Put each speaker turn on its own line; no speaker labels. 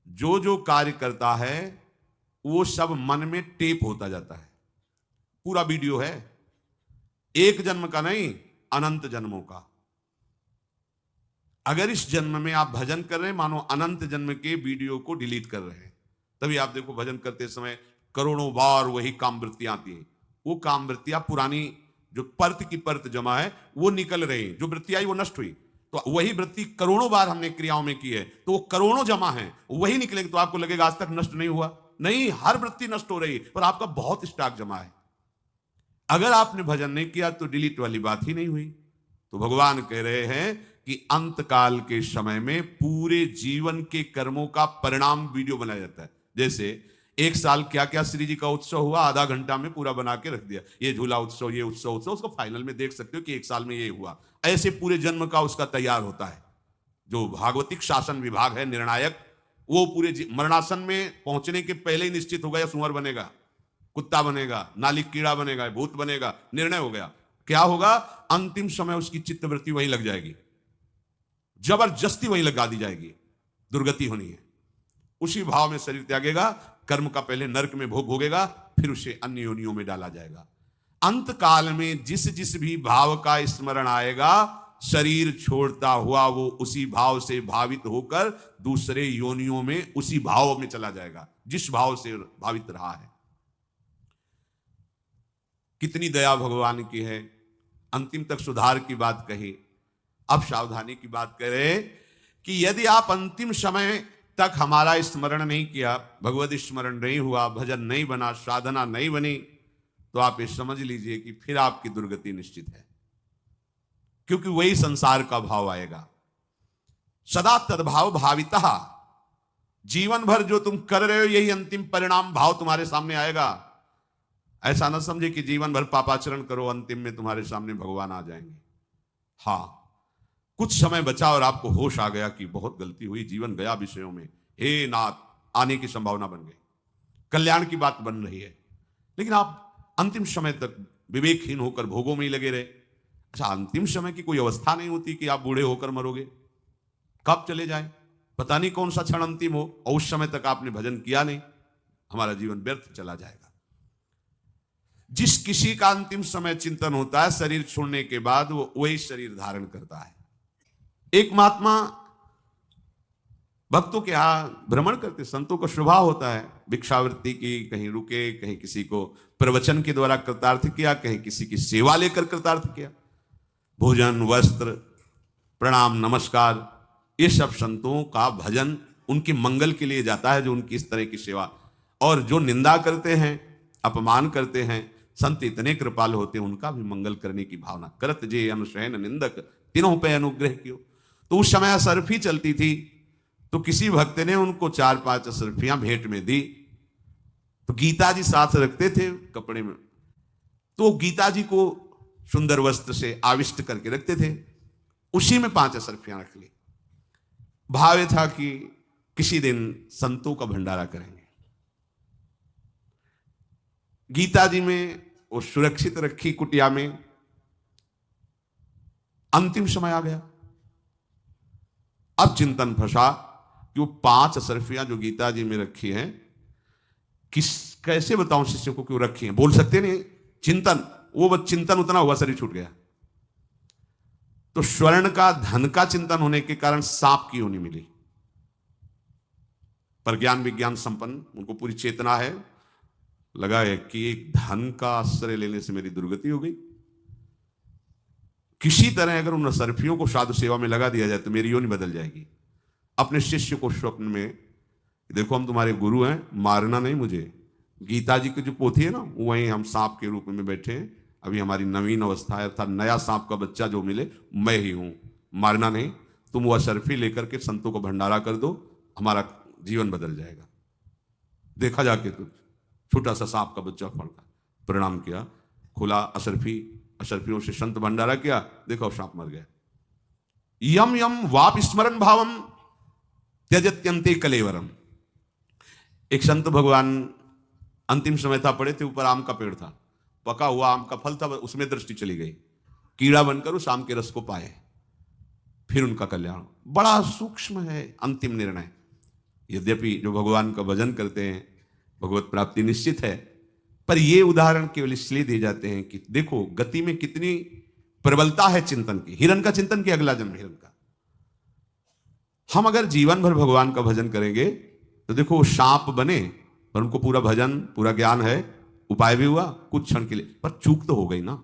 जो जो कार्य करता है वो सब मन में टेप होता जाता है। पूरा वीडियो है, एक जन्म का नहीं, अनंत जन्मों का। अगर इस जन्म में आप भजन कर रहे हैं, मानो अनंत जन्म के वीडियो को डिलीट कर रहे हैं। तभी आप देखो भजन करते समय करोड़ों बार वही काम वृत्तियां आती हैं। वो काम वृत्तियां पुरानी जो परत की परत जमा है वो निकल रही, जो वृत्ति आई वो नष्ट हुई, तो वही वृत्ति करोड़ों बार हमने क्रियाओं में की है, तो वो करोड़ों जमा है, वही निकलेंगे। तो आपको लगेगा आज तक नष्ट नहीं हुआ, नहीं, हर वृत्ति नष्ट हो रही, पर आपका बहुत स्टॉक जमा है। अगर आपने भजन नहीं किया तो डिलीट वाली बात ही नहीं हुई। तो भगवान कह रहे हैं कि अंत काल के समय में पूरे जीवन के कर्मों का परिणाम वीडियो बनाया जाता है। जैसे एक साल क्या क्या श्री जी का उत्सव हुआ, आधा घंटा में पूरा बना के रख दिया, ये झूला उत्सव, ये उत्सव उसको फाइनल में देख सकते हो कि एक साल में ये हुआ। ऐसे पूरे जन्म का उसका तैयार होता है। जो भागवतिक शासन विभाग है निर्णायक, वो पूरे मरणासन में पहुंचने के पहले ही निश्चित होगा, या सुअर बनेगा, कुत्ता बनेगा, नालिक कीड़ा बनेगा, भूत बनेगा, निर्णय हो गया। क्या होगा, अंतिम समय उसकी चित्तवृत्ति वहीं लग जाएगी, जबरदस्ती वहीं लगा दी जाएगी, दुर्गति होनी है। उसी भाव में शरीर त्यागेगा, कर्म का पहले नरक में भोग भोगेगा, फिर उसे अन्य योनियों में डाला जाएगा। अंत काल में जिस जिस भी भाव का स्मरण आएगा, शरीर छोड़ता हुआ वो उसी भाव से भावित होकर दूसरे योनियों में उसी भाव में चला जाएगा जिस भाव से भावित रहा है। कितनी दया भगवान की है। अंतिम तक सुधार की बात कही, अब सावधानी की बात करें कि यदि आप अंतिम समय तक हमारा स्मरण नहीं किया, भगवत स्मरण नहीं हुआ, भजन नहीं बना, साधना नहीं बनी, तो आप ये समझ लीजिए कि फिर आपकी दुर्गति निश्चित है, क्योंकि वही संसार का भाव आएगा। सदा तद्भाव भाविता, जीवन भर जो तुम कर रहे हो यही अंतिम परिणाम भाव तुम्हारे सामने आएगा। ऐसा ना समझे कि जीवन भर पापाचरण करो, अंतिम में तुम्हारे सामने भगवान आ जाएंगे। हाँ, कुछ समय बचा और आपको होश आ गया कि बहुत गलती हुई, जीवन गया विषयों में, हे नाथ, आने की संभावना बन गई, कल्याण की बात बन रही है, लेकिन आप अंतिम समय तक विवेकहीन होकर भोगों में ही लगे रहे। अच्छा, अंतिम समय की कोई अवस्था नहीं होती कि आप बूढ़े होकर मरोगे, कब चले जाए पता नहीं, कौन सा क्षण अंतिम हो, और उस समय तक आपने भजन किया नहीं, हमारा जीवन व्यर्थ चला जाएगा। जिस किसी का अंतिम समय चिंतन होता है, शरीर छोड़ने के बाद वो वही शरीर धारण करता है। एक महात्मा भक्तों के यहां भ्रमण करते, संतों का स्वभाव होता है भिक्षावृत्ति की, कहीं रुके, कहीं किसी को प्रवचन के द्वारा कृतार्थ किया, कहीं किसी की सेवा लेकर कृतार्थ किया, भोजन, वस्त्र, प्रणाम, नमस्कार, ये सब संतों का भजन उनके मंगल के लिए जाता है, जो उनकी इस तरह की सेवा। और जो निंदा करते हैं, अपमान करते हैं, संत इतने कृपाल होते हैं, उनका भी मंगल करने की भावना। करत जे अनुशयन निंदक तीनों पे अनुग्रह कियो। तो उस समय असरफी चलती थी, तो किसी भक्त ने उनको 4-5 असरफियां भेंट में दी। तो गीता जी साथ रखते थे कपड़े में, तो गीता जी को सुंदर वस्त्र से आविष्ट करके रखते थे, उसी में 5 असरफियां रख ली। भाव था कि किसी दिन संतों का भंडारा करेंगे। गीता जी में वो सुरक्षित रखी कुटिया में। अंतिम समय आ गया, अब चिंतन फंसा कि वो 5 असरफियां जो गीता जी में रखी हैं, कैसे बताऊं शिष्यों को क्यों रखी हैं, बोल सकते नहीं, चिंतन, वो चिंतन उतना हुआ, शरीर छूट गया। तो स्वर्ण का, धन का चिंतन होने के कारण सांप की योनि मिली, पर ज्ञान विज्ञान संपन्न, उनको पूरी चेतना है, लगा है कि एक धन का आश्रय लेने से मेरी दुर्गति हो गई, किसी तरह अगर उन असरफियों को साधु सेवा में लगा दिया जाए तो मेरी योनि बदल जाएगी। अपने शिष्य को स्वप्न में, देखो हम तुम्हारे गुरु हैं, मारना नहीं मुझे। गीता जी की जो पोथी है ना, वहीं हम सांप के रूप में बैठे हैं, अभी हमारी नवीन अवस्था है, अर्थात नया सांप का बच्चा जो मिले मैं ही हूं, मारना नहीं, तुम वो असरफी लेकर के संतों को भंडारा कर दो, हमारा जीवन बदल जाएगा। देखा जाके तो छोटा सा सांप का बच्चा फड़का, प्रणाम किया, खुला असरफियों से संत भंडारा किया, देखो सांप मर गया। यम यम वाप स्मरण भावम त्यजत्यंते कलेवरम। एक संत भगवान अंतिम समय था, पड़े थे, ऊपर आम का पेड़ था, पका हुआ आम का फल था, उसमें दृष्टि चली गई, कीड़ा बनकर उस आम के रस को पाए, फिर उनका कल्याण। बड़ा सूक्ष्म है अंतिम निर्णय। यद्यपि जो भगवान का भजन करते हैं भगवत प्राप्ति निश्चित है, पर ये उदाहरण केवल इसलिए दिए जाते हैं कि देखो गति में कितनी प्रबलता है चिंतन की। हिरण का चिंतन किया, अगला जन्म हिरण का। हम अगर जीवन भर भगवान का भजन करेंगे तो देखो वो सांप बने पर उनको पूरा भजन पूरा ज्ञान है, उपाय भी हुआ कुछ क्षण के लिए, पर चूक तो हो गई ना।